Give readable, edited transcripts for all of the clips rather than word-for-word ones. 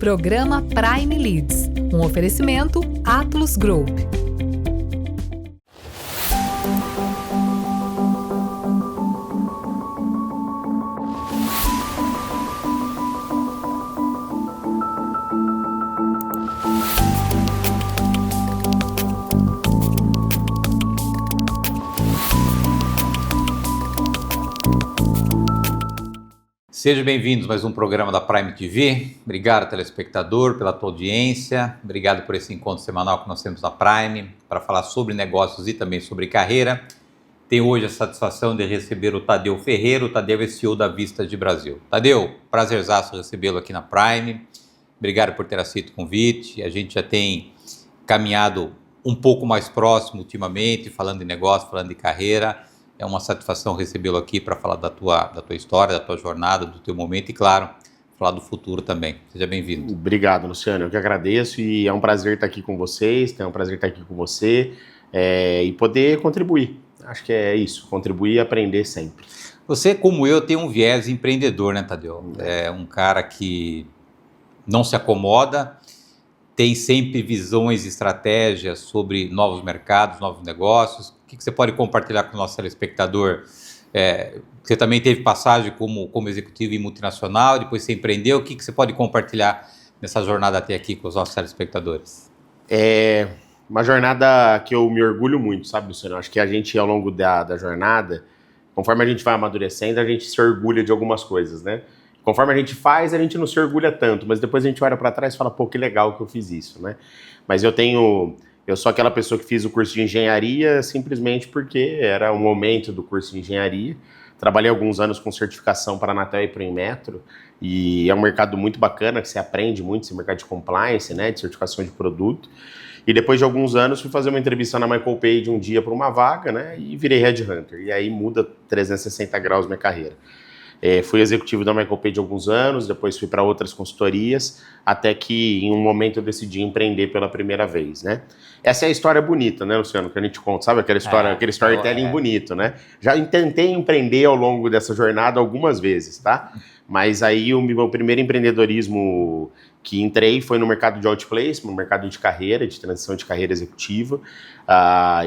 Programa Prime Leads, um oferecimento Atlus Group. Sejam bem-vindos a mais um programa da Prime TV. Obrigado, telespectador, pela tua audiência. Obrigado por esse encontro semanal que nós temos na Prime para falar sobre negócios e também sobre carreira. Tenho hoje a satisfação de receber o Tadeu Ferreira. O Tadeu é CEO da Vistage Brasil. Tadeu, prazerzaço recebê-lo aqui na Prime. Obrigado por ter aceito o convite. A gente já tem caminhado um pouco mais próximo ultimamente, falando de negócio, falando de carreira. É uma satisfação recebê-lo aqui para falar da tua história, da tua jornada, do teu momento e, claro, falar do futuro também. Seja bem-vindo. Obrigado, Luciano. Eu que agradeço e é um prazer estar aqui com vocês, é um prazer estar aqui com você e poder contribuir. Acho que é isso, contribuir e aprender sempre. Você, como eu, tem um viés empreendedor, né, Tadeu? É um cara que não se acomoda, tem sempre visões e estratégias sobre novos mercados, novos negócios. O que você pode compartilhar com o nosso telespectador? Você também teve passagem como executivo em multinacional, depois você empreendeu. O que você pode compartilhar nessa jornada até aqui com os nossos telespectadores? É uma jornada que eu me orgulho muito, sabe, Luciano? Acho que a gente, ao longo da jornada, conforme a gente vai amadurecendo, a gente se orgulha de algumas coisas, né? Conforme a gente faz, a gente não se orgulha tanto, mas depois a gente olha para trás e fala, pô, que legal que eu fiz isso, né? Mas eu sou aquela pessoa que fiz o curso de engenharia simplesmente porque era o momento do curso de engenharia. Trabalhei alguns anos com certificação para a Anatel e para a Inmetro, e é um mercado muito bacana, que você aprende muito, esse mercado de compliance, né, de certificação de produto. E depois de alguns anos fui fazer uma entrevista na Michael Page um dia para uma vaga, né, e virei headhunter. E aí muda 360 graus minha carreira. Fui executivo da Michael Page há alguns anos, depois fui para outras consultorias, até que em um momento eu decidi empreender pela primeira vez, né? Essa é a história bonita, né, Luciano, que a gente conta, sabe? Aquela história, aquele storytelling bonito, né? Já tentei empreender ao longo dessa jornada algumas vezes, tá? Mas aí o meu primeiro empreendedorismo que entrei foi no mercado de outplacement, no mercado de carreira, de transição de carreira executiva.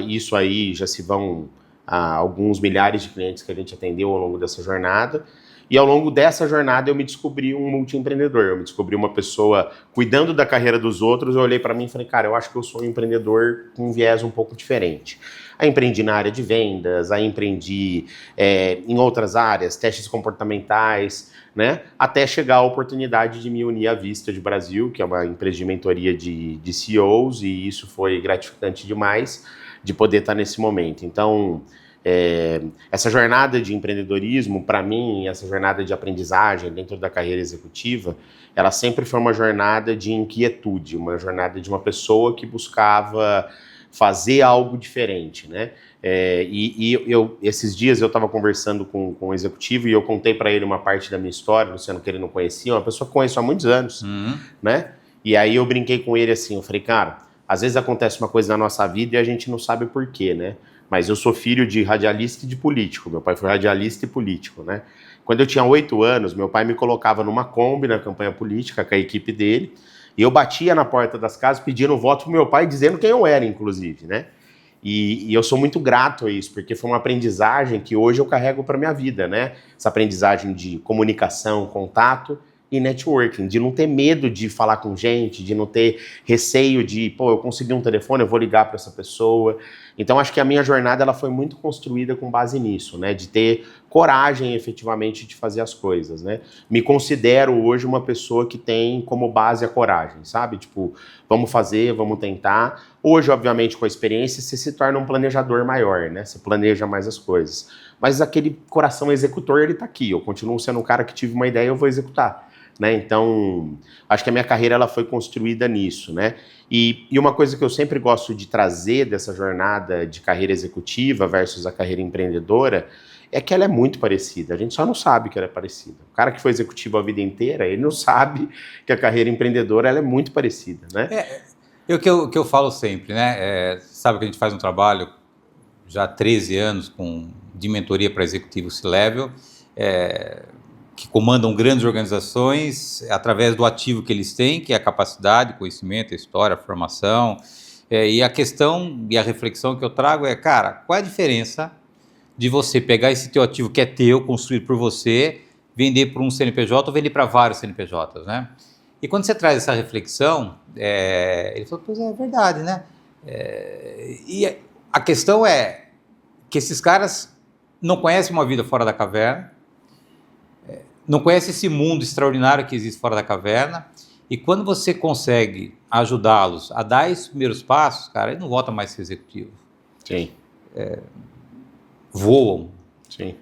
Isso aí já se vão alguns milhares de clientes que a gente atendeu ao longo dessa jornada. E ao longo dessa jornada eu me descobri um multiempreendedor, eu me descobri uma pessoa cuidando da carreira dos outros. Eu olhei para mim e falei, cara, eu acho que eu sou um empreendedor com um viés um pouco diferente. Aí empreendi na área de vendas, aí empreendi em outras áreas, testes comportamentais, né? Até chegar a oportunidade de me unir à Vistage Brasil, que é uma empresa de mentoria de CEOs, e isso foi gratificante demais de poder estar nesse momento. Então, essa jornada de empreendedorismo, para mim, essa jornada de aprendizagem dentro da carreira executiva, ela sempre foi uma jornada de inquietude, uma jornada de uma pessoa que buscava fazer algo diferente, né? Esses dias eu estava conversando com um executivo e eu contei para ele uma parte da minha história, Luciano, que ele não conhecia, uma pessoa que conheço há muitos anos, né? E aí eu brinquei com ele assim, eu falei, cara, às vezes acontece uma coisa na nossa vida e a gente não sabe por quê, né? Mas eu sou filho de radialista e de político. Meu pai foi radialista e político, né? Quando eu tinha 8 anos, meu pai me colocava numa Kombi na campanha política com a equipe dele, e eu batia na porta das casas pedindo voto pro meu pai, dizendo quem eu era, inclusive, né? E eu sou muito grato a isso, porque foi uma aprendizagem que hoje eu carrego para minha vida, né? Essa aprendizagem de comunicação, contato e networking, de não ter medo de falar com gente, de não ter receio de, pô, eu consegui um telefone, eu vou ligar para essa pessoa. Então, acho que a minha jornada ela foi muito construída com base nisso, né? De ter coragem, efetivamente, de fazer as coisas, né? Me considero hoje uma pessoa que tem como base a coragem, sabe? Tipo, vamos fazer, vamos tentar. Hoje, obviamente, com a experiência, você se torna um planejador maior, né? Você planeja mais as coisas. Mas aquele coração executor, ele tá aqui. Eu continuo sendo um cara que tive uma ideia, eu vou executar. Né? Então, acho que a minha carreira ela foi construída nisso, né? E uma coisa que eu sempre gosto de trazer dessa jornada de carreira executiva versus a carreira empreendedora é que ela é muito parecida, a gente só não sabe que ela é parecida. O cara que foi executivo a vida inteira, ele não sabe que a carreira empreendedora ela é muito parecida, né? É o que eu falo sempre, né? Sabe que a gente faz um trabalho já há 13 anos de mentoria para executivo C-Level, que comandam grandes organizações através do ativo que eles têm, que é a capacidade, conhecimento, a história, a formação. E a questão e a reflexão que eu trago é, cara, qual é a diferença de você pegar esse teu ativo que é teu, construído por você, vender para um CNPJ ou vender para vários CNPJs, né? E quando você traz essa reflexão, ele falou, pois é verdade, né? E a questão é que esses caras não conhecem uma vida fora da caverna, não conhecem esse mundo extraordinário que existe fora da caverna, e quando você consegue ajudá-los a dar esses primeiros passos, cara, ele não volta mais a ser executivo. Sim. Voam. Sim.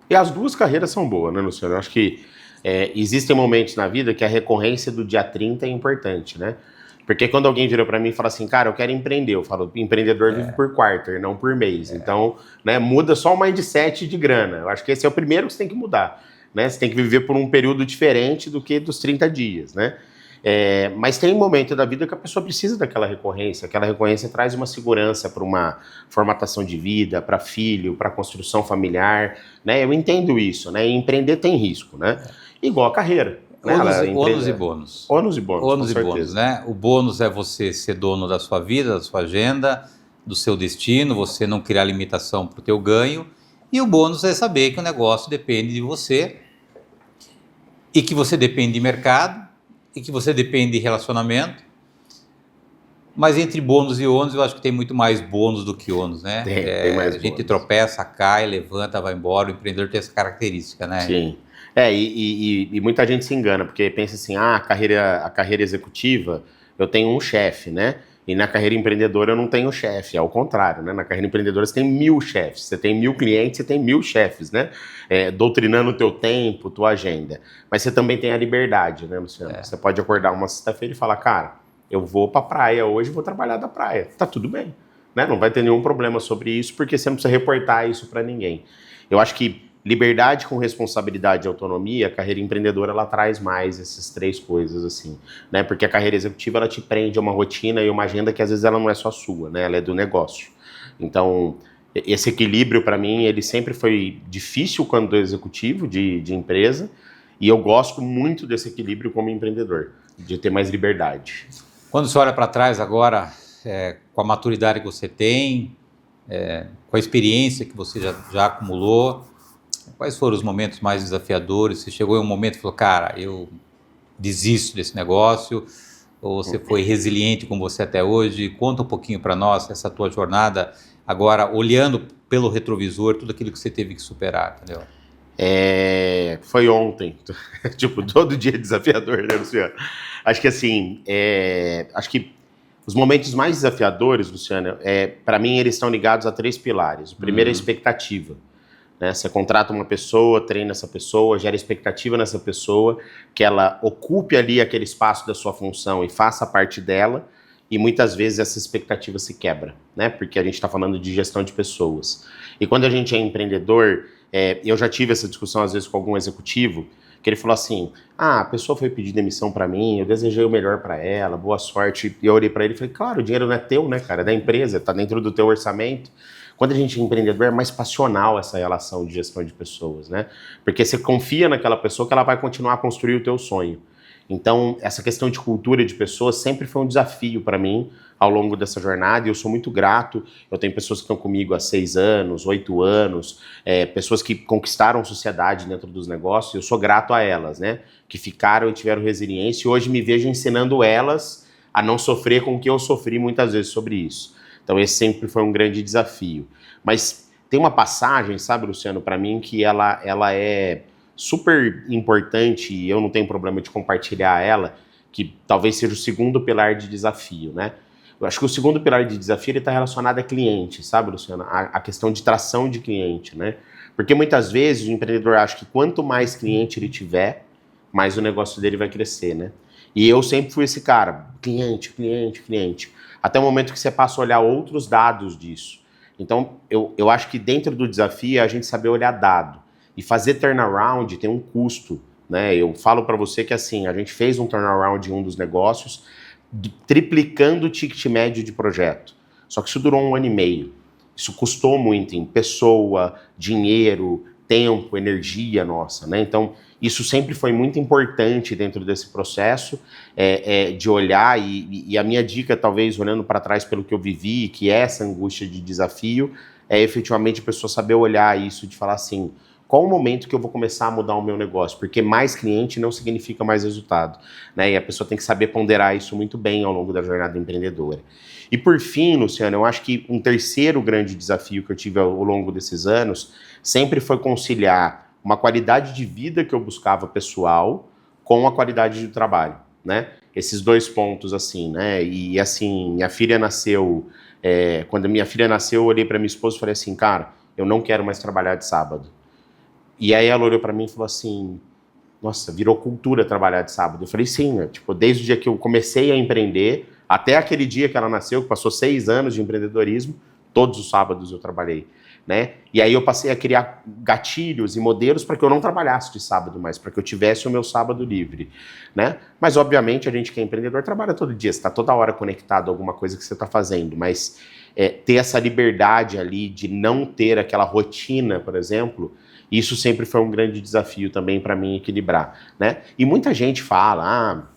E as duas carreiras são boas, né, Luciano? Eu acho que existem momentos na vida que a recorrência do dia 30 é importante, né? Porque quando alguém virou para mim e fala assim, cara, eu quero empreender, eu falo, empreendedor vive por quarter, não por mês. Então, né, muda só o mindset de grana. Eu acho que esse é o primeiro que você tem que mudar, né? Você tem que viver por um período diferente do que dos 30 dias, né? Mas tem um momento da vida que a pessoa precisa daquela recorrência. Aquela recorrência traz uma segurança para uma formatação de vida, para filho, para construção familiar, né? Eu entendo isso, né? E empreender tem risco, né? Igual a carreira. Né? Ônus e bônus. Ônus e bônus, ônus e bônus, né? O bônus é você ser dono da sua vida, da sua agenda, do seu destino, você não criar limitação para o teu ganho. E o bônus é saber que o negócio depende de você e que você depende de mercado e que você depende de relacionamento. Mas entre bônus e ônus, eu acho que tem muito mais bônus do que ônus, né? Tem mais a gente bônus. Tropeça, cai, levanta, vai embora. O empreendedor tem essa característica, né? Sim. E muita gente se engana, porque pensa assim, a carreira executiva, eu tenho um chefe, né? E na carreira empreendedora eu não tenho chefe, é o contrário, né? Na carreira empreendedora você tem 1000 chefes, você tem 1000 clientes, você tem 1000 chefes, né? Doutrinando o teu tempo, tua agenda. Mas você também tem a liberdade, né, Luciano? Você pode acordar uma sexta-feira e falar, cara, eu vou pra praia hoje, vou trabalhar da praia. Tá tudo bem, né? Não vai ter nenhum problema sobre isso, porque você não precisa reportar isso pra ninguém. Eu acho que liberdade com responsabilidade e autonomia, a carreira empreendedora, ela traz mais essas três coisas, assim, né? Porque a carreira executiva, ela te prende a uma rotina e uma agenda que às vezes ela não é só sua, né? Ela é do negócio. Então, esse equilíbrio, para mim, ele sempre foi difícil quando executivo de empresa, e eu gosto muito desse equilíbrio como empreendedor, de ter mais liberdade. Quando você olha para trás agora, com a maturidade que você tem, com a experiência que você já acumulou, quais foram os momentos mais desafiadores? Você chegou em um momento e falou, cara, eu desisto desse negócio, ou você foi resiliente como você até hoje? Conta um pouquinho para nós essa tua jornada, agora olhando pelo retrovisor, tudo aquilo que você teve que superar, entendeu? Foi ontem, tipo, todo dia é desafiador, né, Luciano? Acho que assim, acho que os momentos mais desafiadores, Luciano, para mim eles estão ligados a 3 pilares. O primeiro é a expectativa. Né? Você contrata uma pessoa, treina essa pessoa, gera expectativa nessa pessoa, que ela ocupe ali aquele espaço da sua função e faça parte dela, e muitas vezes essa expectativa se quebra, né? Porque a gente está falando de gestão de pessoas. E quando a gente é empreendedor, eu já tive essa discussão às vezes com algum executivo, que ele falou assim, a pessoa foi pedir demissão para mim, eu desejei o melhor para ela, boa sorte, e eu olhei para ele e falei, claro, o dinheiro não é teu, né, cara, é da empresa, tá dentro do teu orçamento. Quando a gente é empreendedor, é mais passional essa relação de gestão de pessoas, né? Porque você confia naquela pessoa que ela vai continuar a construir o teu sonho. Então, essa questão de cultura de pessoas sempre foi um desafio para mim ao longo dessa jornada, e eu sou muito grato. Eu tenho pessoas que estão comigo há 6 anos, 8 anos, pessoas que conquistaram sociedade dentro dos negócios, eu sou grato a elas, né? Que ficaram e tiveram resiliência, e hoje me vejo ensinando elas a não sofrer com o que eu sofri muitas vezes sobre isso. Então esse sempre foi um grande desafio. Mas tem uma passagem, sabe, Luciano, para mim, que ela é super importante, e eu não tenho problema de compartilhar ela, que talvez seja o segundo pilar de desafio, né? Eu acho que o segundo pilar de desafio está relacionado a cliente, sabe, Luciano? A questão de tração de cliente, né? Porque muitas vezes o empreendedor acha que quanto mais cliente ele tiver, mais o negócio dele vai crescer, né? E eu sempre fui esse cara, cliente. Até o momento que você passa a olhar outros dados disso. Então, eu acho que dentro do desafio é a gente saber olhar dado. E fazer turnaround tem um custo, né? Eu falo para você que assim, a gente fez um turnaround em um dos negócios, triplicando o ticket médio de projeto. Só que isso durou 1 ano e meio. Isso custou muito em pessoa, dinheiro, tempo, energia nossa, né? Então, isso sempre foi muito importante dentro desse processo de olhar, e a minha dica, talvez, olhando para trás pelo que eu vivi, que é essa angústia de desafio, é efetivamente a pessoa saber olhar isso, de falar assim, qual o momento que eu vou começar a mudar o meu negócio? Porque mais cliente não significa mais resultado, né? E a pessoa tem que saber ponderar isso muito bem ao longo da jornada empreendedora. E por fim, Luciano, eu acho que um terceiro grande desafio que eu tive ao longo desses anos sempre foi conciliar uma qualidade de vida que eu buscava pessoal com a qualidade de trabalho, né? Esses dois pontos, assim, né? E assim, minha filha nasceu, quando minha filha nasceu, eu olhei para minha esposa e falei assim, cara, eu não quero mais trabalhar de sábado. E aí ela olhou para mim e falou assim, nossa, virou cultura trabalhar de sábado. Eu falei, sim, né? Tipo, desde o dia que eu comecei a empreender, até aquele dia que ela nasceu, que passou 6 anos de empreendedorismo, todos os sábados eu trabalhei, né? E aí eu passei a criar gatilhos e modelos para que eu não trabalhasse de sábado mais, para que eu tivesse o meu sábado livre, né? Mas, obviamente, a gente que é empreendedor trabalha todo dia, você está toda hora conectado a alguma coisa que você está fazendo, mas ter essa liberdade ali de não ter aquela rotina, por exemplo, isso sempre foi um grande desafio também para mim equilibrar, né? E muita gente fala,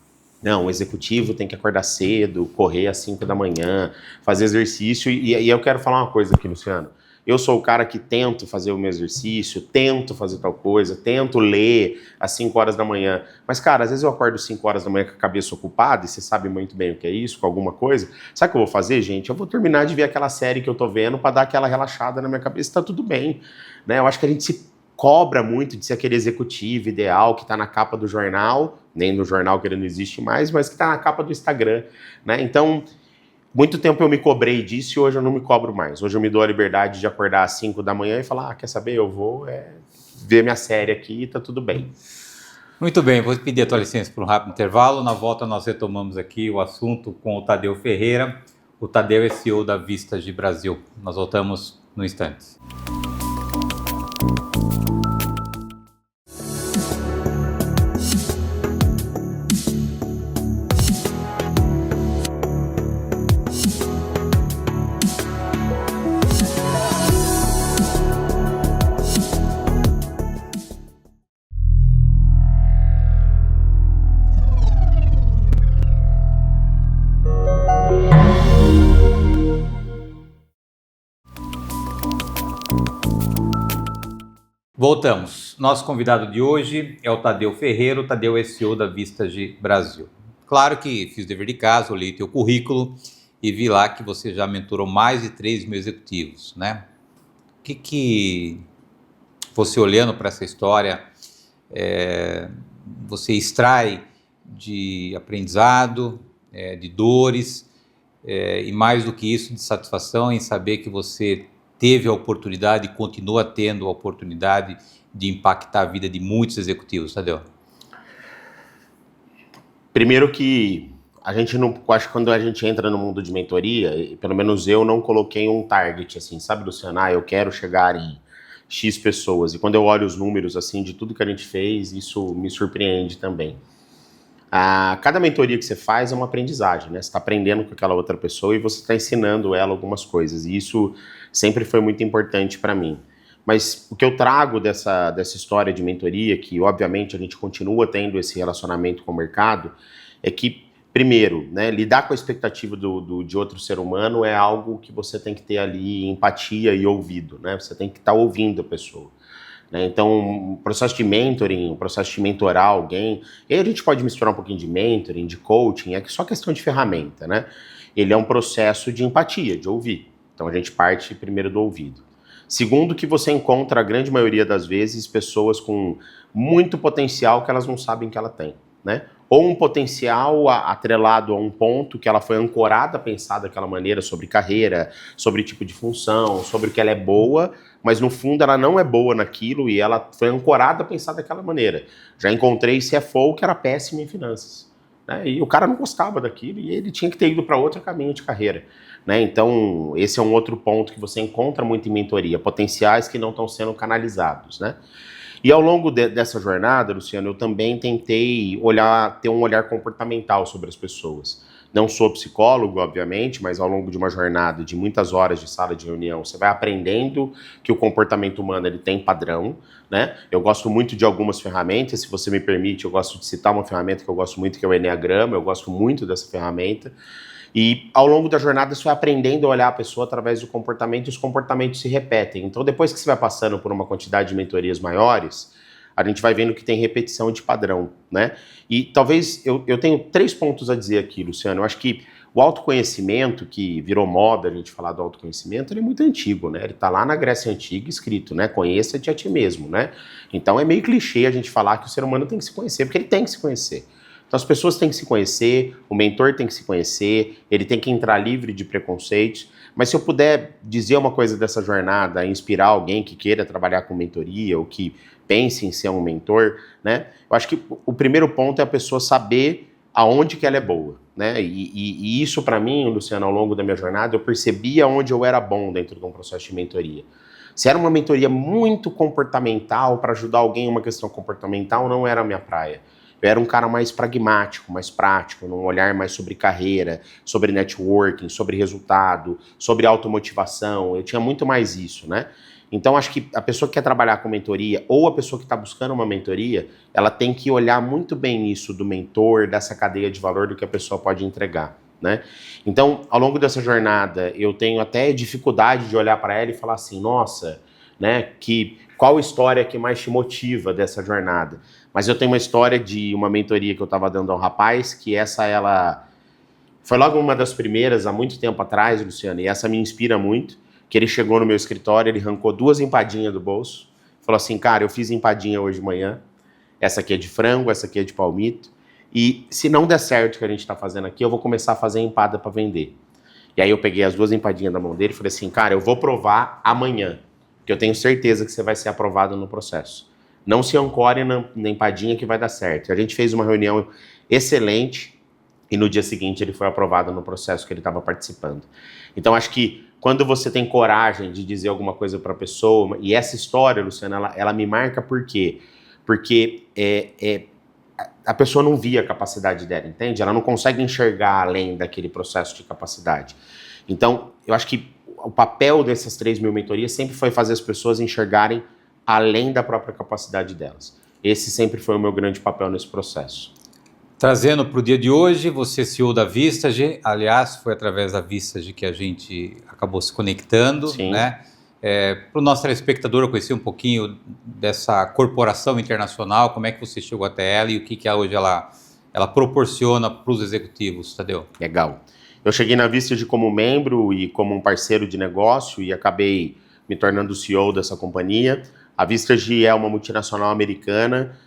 não, o executivo tem que acordar cedo, correr às 5 da manhã, fazer exercício, e eu quero falar uma coisa aqui, Luciano. Eu sou o cara que tento fazer o meu exercício, tento fazer tal coisa, tento ler às 5 horas da manhã. Mas, cara, às vezes eu acordo às 5 horas da manhã com a cabeça ocupada, e você sabe muito bem o que é isso, com alguma coisa. Sabe o que eu vou fazer, gente? Eu vou terminar de ver aquela série que eu tô vendo para dar aquela relaxada na minha cabeça, tá tudo bem, né? Eu acho que a gente se cobra muito de ser aquele executivo ideal que está na capa do jornal, nem no jornal que ele não existe mais, mas que está na capa do Instagram, né? Então, muito tempo eu me cobrei disso e hoje eu não me cobro mais. Hoje eu me dou a liberdade de acordar às 5 da manhã e falar, quer saber, eu vou ver minha série aqui e tá tudo bem. Muito bem, vou pedir a tua licença por um rápido intervalo. Na volta nós retomamos aqui o assunto com o Tadeu Ferreira. O Tadeu é CEO da Vistage Brasil. Nós voltamos no instante. Voltamos. Nosso convidado de hoje é o Tadeu Ferreira. O Tadeu é CEO da Vistage Brasil. Claro que fiz o dever de casa, olhei teu currículo e vi lá que você já mentorou mais de 3 mil executivos, né? O que você, olhando para essa história, você extrai de aprendizado, de dores, e mais do que isso, de satisfação em saber que você teve a oportunidade e continua tendo a oportunidade de impactar a vida de muitos executivos, Tadeu? Primeiro que a gente não, acho que quando a gente entra no mundo de mentoria, pelo menos eu não coloquei um target, assim, sabe, Luciano? Eu quero chegar em X pessoas. E quando eu olho os números, assim, de tudo que a gente fez, isso me surpreende também. Cada mentoria que você faz é uma aprendizagem, né? Você está aprendendo com aquela outra pessoa e você está ensinando ela algumas coisas. E isso sempre foi muito importante para mim. Mas o que eu trago dessa história de mentoria, que obviamente a gente continua tendo esse relacionamento com o mercado, é que, primeiro, né, lidar com a expectativa de outro ser humano é algo que você tem que ter ali empatia e ouvido, né? Você tem que estar ouvindo a pessoa. Então, o processo de mentoring, o processo de mentorar alguém, e aí a gente pode misturar um pouquinho de mentoring, de coaching, é só questão de ferramenta, né? Ele é um processo de empatia, de ouvir. Então, a gente parte primeiro do ouvido. Segundo, que você encontra, a grande maioria das vezes, pessoas com muito potencial que elas não sabem que ela tem, né? Ou um potencial atrelado a um ponto que ela foi ancorada a pensar daquela maneira sobre carreira, sobre tipo de função, sobre o que ela é boa, mas no fundo ela não é boa naquilo e ela foi ancorada a pensar daquela maneira. Já encontrei CFO que era péssimo em finanças, né? E o cara não gostava daquilo e ele tinha que ter ido para outro caminho de carreira, né? Então esse é um outro ponto que você encontra muito em mentoria, potenciais que não estão sendo canalizados, né? E ao longo dessa jornada, Luciano, eu também tentei ter um olhar comportamental sobre as pessoas, Não sou psicólogo, obviamente, mas ao longo de uma jornada de muitas horas de sala de reunião, você vai aprendendo que o comportamento humano ele tem padrão, né? Eu gosto muito de algumas ferramentas, se você me permite, eu gosto de citar uma ferramenta que eu gosto muito, que é o Enneagrama, eu gosto muito dessa ferramenta. E ao longo da jornada você vai aprendendo a olhar a pessoa através do comportamento e os comportamentos se repetem. Então depois que você vai passando por uma quantidade de mentorias maiores, a gente vai vendo que tem repetição de padrão, né? E talvez eu tenho 3 pontos a dizer aqui, Luciano. Eu acho que o autoconhecimento, que virou moda a gente falar do autoconhecimento, ele é muito antigo, né? Ele tá lá na Grécia Antiga escrito, né? Conheça-te a ti mesmo, né? Então é meio clichê a gente falar que o ser humano tem que se conhecer, porque ele tem que se conhecer. Então as pessoas têm que se conhecer, o mentor tem que se conhecer, ele tem que entrar livre de preconceitos. Mas se eu puder dizer uma coisa dessa jornada, inspirar alguém que queira trabalhar com mentoria ou que pense em ser um mentor, né? Eu acho que o primeiro ponto é a pessoa saber aonde que ela é boa, né? E isso para mim, Luciano, ao longo da minha jornada, eu percebia onde eu era bom dentro de um processo de mentoria. Se era uma mentoria muito comportamental, para ajudar alguém em uma questão comportamental, não era a minha praia. Eu era um cara mais pragmático, mais prático, num olhar mais sobre carreira, sobre networking, sobre resultado, sobre automotivação. Eu tinha muito mais isso, né? Então, acho que a pessoa que quer trabalhar com mentoria ou a pessoa que está buscando uma mentoria, ela tem que olhar muito bem isso do mentor, dessa cadeia de valor do que a pessoa pode entregar, né? Então, ao longo dessa jornada, eu tenho até dificuldade de olhar para ela e falar assim, nossa, né, qual história que mais te motiva dessa jornada? Mas eu tenho uma história de uma mentoria que eu estava dando a um rapaz, que ela foi logo uma das primeiras, há muito tempo atrás, Luciano, e essa me inspira muito, que ele chegou no meu escritório, ele arrancou 2 empadinhas do bolso, falou assim, cara, eu fiz empadinha hoje de manhã, essa aqui é de frango, essa aqui é de palmito, e se não der certo o que a gente está fazendo aqui, eu vou começar a fazer empada para vender. E aí eu peguei as 2 empadinhas da mão dele e falei assim, cara, eu vou provar amanhã, porque eu tenho certeza que você vai ser aprovado no processo. Não se ancore na empadinha que vai dar certo. A gente fez uma reunião excelente e no dia seguinte ele foi aprovado no processo que ele estava participando. Então acho que quando você tem coragem de dizer alguma coisa para a pessoa, e essa história, Luciana, ela me marca por quê? Porque a pessoa não via a capacidade dela, entende? Ela não consegue enxergar além daquele processo de capacidade. Então, eu acho que o papel dessas 3.000 mentorias sempre foi fazer as pessoas enxergarem além da própria capacidade delas. Esse sempre foi o meu grande papel nesse processo. Trazendo para o dia de hoje, você é CEO da Vistage, aliás, foi através da Vistage que a gente acabou se conectando, Sim. Né? Para o nosso telespectador, eu conheci um pouquinho dessa corporação internacional, como é que você chegou até ela e o que hoje ela proporciona para os executivos, Tadeu? Legal. Eu cheguei na Vistage como membro e como um parceiro de negócio e acabei me tornando CEO dessa companhia. A Vistage é uma multinacional americana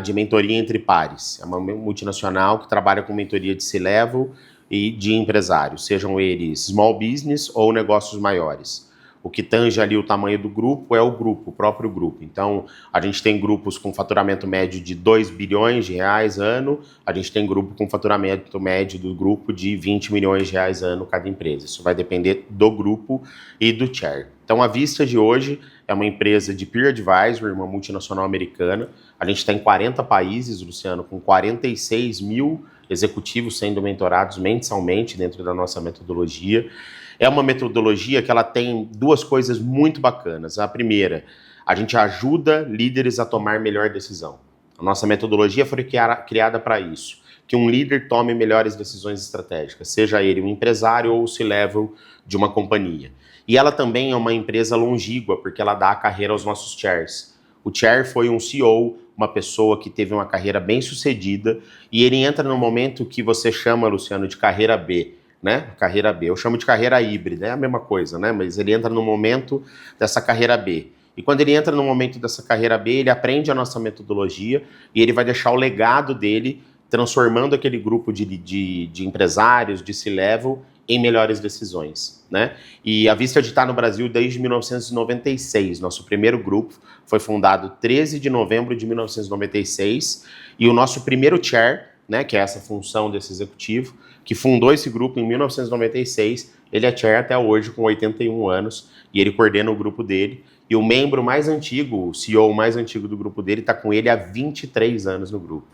de mentoria entre pares. É uma multinacional que trabalha com mentoria de C-level e de empresários, sejam eles small business ou negócios maiores. O que tange ali o tamanho do grupo é o próprio grupo. Então, a gente tem grupos com faturamento médio de 2 bilhões de reais ano, a gente tem grupo com faturamento médio do grupo de 20 milhões de reais ano cada empresa. Isso vai depender do grupo e do chair. Então, a Vistage hoje é uma empresa de peer advisory, uma multinacional americana. A gente está em 40 países, Luciano, com 46 mil executivos sendo mentorados mensalmente dentro da nossa metodologia. É uma metodologia que ela tem 2 coisas muito bacanas. A primeira, a gente ajuda líderes a tomar melhor decisão. A nossa metodologia foi criada para isso, que um líder tome melhores decisões estratégicas, seja ele um empresário ou o C-level de uma companhia. E ela também é uma empresa longínqua, porque ela dá a carreira aos nossos chairs. O chair foi um CEO, uma pessoa que teve uma carreira bem sucedida, e ele entra no momento que você chama, Luciano, de carreira B, né? Carreira B. Eu chamo de carreira híbrida, é a mesma coisa, né? Mas ele entra no momento dessa carreira B. E quando ele entra no momento dessa carreira B, ele aprende a nossa metodologia e ele vai deixar o legado dele transformando aquele grupo de empresários, de C-level, em melhores decisões, né? E a Vistage está no Brasil desde 1996. Nosso primeiro grupo foi fundado 13 de novembro de 1996 e o nosso primeiro chair, né, que é essa função desse executivo, que fundou esse grupo em 1996, ele é chair até hoje com 81 anos e ele coordena o grupo dele E o membro mais antigo, o CEO mais antigo do grupo dele, está com ele há 23 anos no grupo.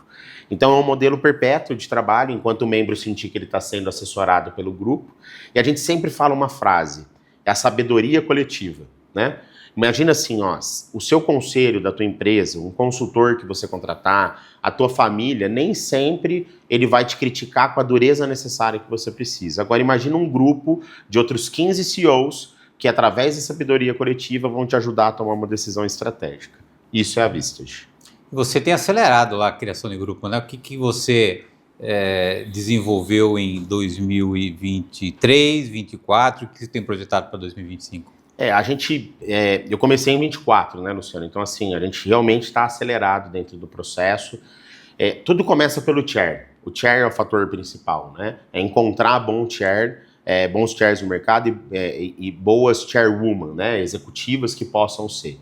Então é um modelo perpétuo de trabalho, enquanto o membro sentir que ele está sendo assessorado pelo grupo. E a gente sempre fala uma frase, é a sabedoria coletiva, né? Imagina assim, ó, o seu conselho da tua empresa, um consultor que você contratar, a tua família, nem sempre ele vai te criticar com a dureza necessária que você precisa. Agora imagina um grupo de outros 15 CEOs que através da sabedoria coletiva vão te ajudar a tomar uma decisão estratégica. Isso é a Vistage. Você tem acelerado lá a criação de grupo, né? O que você desenvolveu em 2023, 2024, o que você tem projetado para 2025? Eu comecei em 24, né, Luciano? Então, assim, a gente realmente está acelerado dentro do processo. Tudo começa pelo chair. O chair é o fator principal, né? É encontrar bons chairs no mercado e boas chairwomen, né? Executivas que possam ser.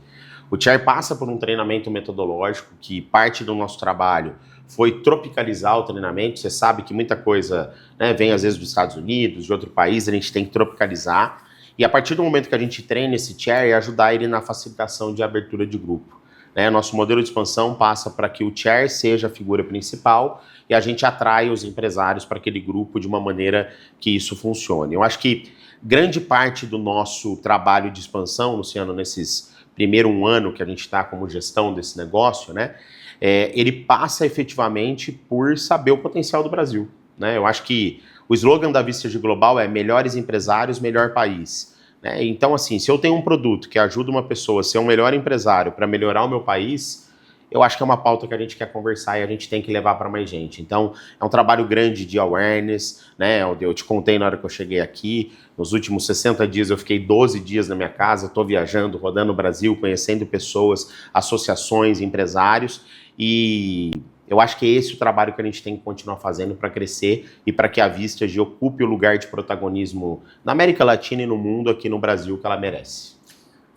O chair passa por um treinamento metodológico que parte do nosso trabalho foi tropicalizar o treinamento. Você sabe que muita coisa, né, vem às vezes dos Estados Unidos, de outro país, a gente tem que tropicalizar. E a partir do momento que a gente treina esse chair, é ajudar ele na facilitação de abertura de grupo. Né? Nosso modelo de expansão passa para que o chair seja a figura principal e a gente atrai os empresários para aquele grupo de uma maneira que isso funcione. Eu acho que grande parte do nosso trabalho de expansão, Luciano, nesses primeiro um ano que a gente está como gestão desse negócio, né, ele passa efetivamente por saber o potencial do Brasil. Né? Eu acho que o slogan da Vistage Global é melhores empresários, melhor país. Né? Então, assim, se eu tenho um produto que ajuda uma pessoa a ser um melhor empresário para melhorar o meu país, eu acho que é uma pauta que a gente quer conversar e a gente tem que levar para mais gente. Então, é um trabalho grande de awareness, né? Eu te contei na hora que eu cheguei aqui, nos últimos 60 dias eu fiquei 12 dias na minha casa, estou viajando, rodando o Brasil, conhecendo pessoas, associações, empresários, e eu acho que é esse o trabalho que a gente tem que continuar fazendo para crescer e para que a Vistage ocupe o lugar de protagonismo na América Latina e no mundo, aqui no Brasil, que ela merece.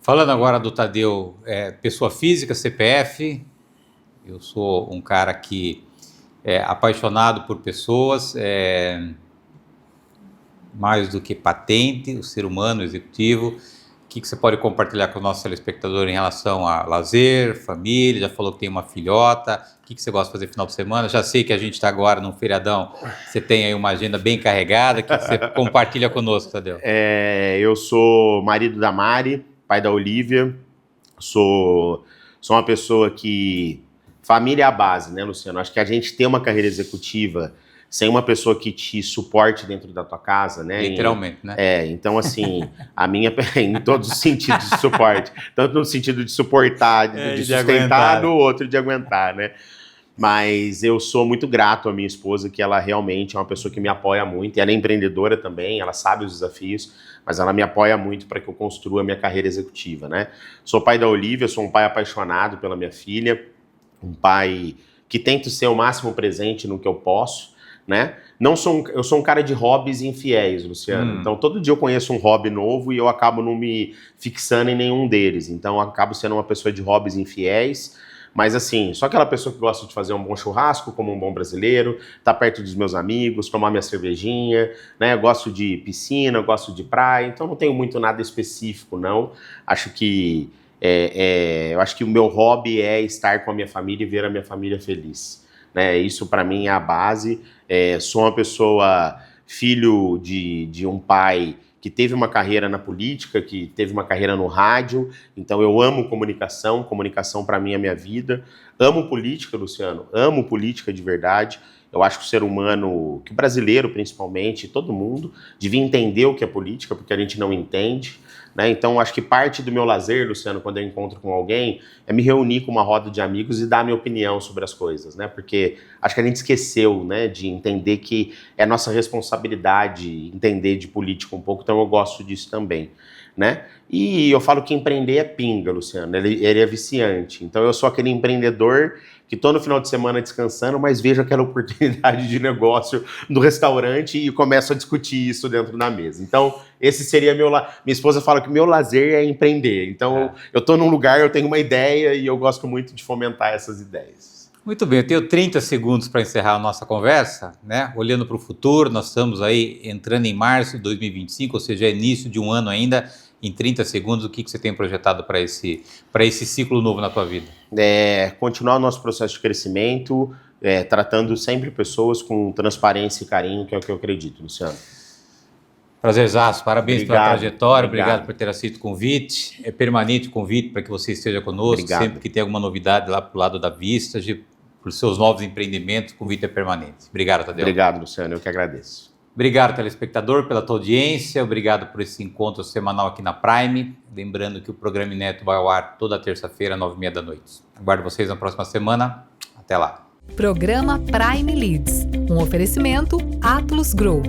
Falando agora do Tadeu, pessoa física, CPF, eu sou um cara que é apaixonado por pessoas, mais do que patente, o ser humano, o executivo. O que você pode compartilhar com o nosso telespectador em relação a lazer, família? Já falou que tem uma filhota. O que você gosta de fazer no final de semana? Já sei que a gente está agora num feriadão. Você tem aí uma agenda bem carregada. O que você compartilha conosco, Tadeu? Eu sou marido da Mari, pai da Olivia. Sou uma pessoa que... Família é a base, né, Luciano? Acho que a gente tem uma carreira executiva sem uma pessoa que te suporte dentro da tua casa, né? Literalmente, né? Então assim, a minha, em todos os sentidos de suporte, tanto no sentido de suportar, de sustentar, no outro de aguentar, né? Mas eu sou muito grato à minha esposa, que ela realmente é uma pessoa que me apoia muito, e ela é empreendedora também, ela sabe os desafios, mas ela me apoia muito para que eu construa a minha carreira executiva, né? Sou pai da Olivia, sou um pai apaixonado pela minha filha, um pai que tento ser o máximo presente no que eu posso, né? Eu sou um cara de hobbies infiéis, Luciano. Então, todo dia eu conheço um hobby novo e eu acabo não me fixando em nenhum deles. Então, eu acabo sendo uma pessoa de hobbies infiéis. Mas, assim, sou aquela pessoa que gosta de fazer um bom churrasco, como um bom brasileiro, estar perto dos meus amigos, tomar minha cervejinha, né? Eu gosto de piscina, eu gosto de praia. Então, não tenho muito nada específico, não. Acho que... eu acho que o meu hobby é estar com a minha família e ver a minha família feliz. Né? Isso para mim é a base. Sou uma pessoa, filho de um pai que teve uma carreira na política, que teve uma carreira no rádio, então eu amo comunicação para mim é minha vida. Amo política, Luciano, amo política de verdade. Eu acho que o ser humano, que o brasileiro principalmente, todo mundo, devia entender o que é política, porque a gente não entende. Né? Então, acho que parte do meu lazer, Luciano, quando eu encontro com alguém, é me reunir com uma roda de amigos e dar a minha opinião sobre as coisas, né? Porque acho que a gente esqueceu, né, de entender que é nossa responsabilidade entender de política um pouco, então eu gosto disso também, né? E eu falo que empreender é pinga, Luciano, ele é viciante. Então, eu sou aquele empreendedor que estou no final de semana descansando, mas vejo aquela oportunidade de negócio no restaurante e começo a discutir isso dentro da mesa. Então, esse seria minha esposa fala que meu lazer é empreender. Então, eu estou num lugar, eu tenho uma ideia e eu gosto muito de fomentar essas ideias. Muito bem, eu tenho 30 segundos para encerrar a nossa conversa, né? Olhando para o futuro, nós estamos aí entrando em março de 2025, ou seja, é início de um ano ainda. Em 30 segundos, o que você tem projetado para esse ciclo novo na tua vida? Continuar o nosso processo de crescimento, tratando sempre pessoas com transparência e carinho, que é o que eu acredito, Luciano. Prazerzaço, parabéns pela trajetória, obrigado por ter aceito o convite. É permanente o convite para que você esteja conosco, Obrigado. Sempre que tem alguma novidade lá para o lado da Vistage, para os seus novos empreendimentos, o convite é permanente. Obrigado, Tadeu. Obrigado, Luciano, eu que agradeço. Obrigado, telespectador, pela tua audiência, obrigado por esse encontro semanal aqui na Prime. Lembrando que o programa Inédito vai ao ar toda terça-feira, 9h30 da noite. Aguardo vocês na próxima semana. Até lá. Programa Prime Leads. Um oferecimento Atlas Group.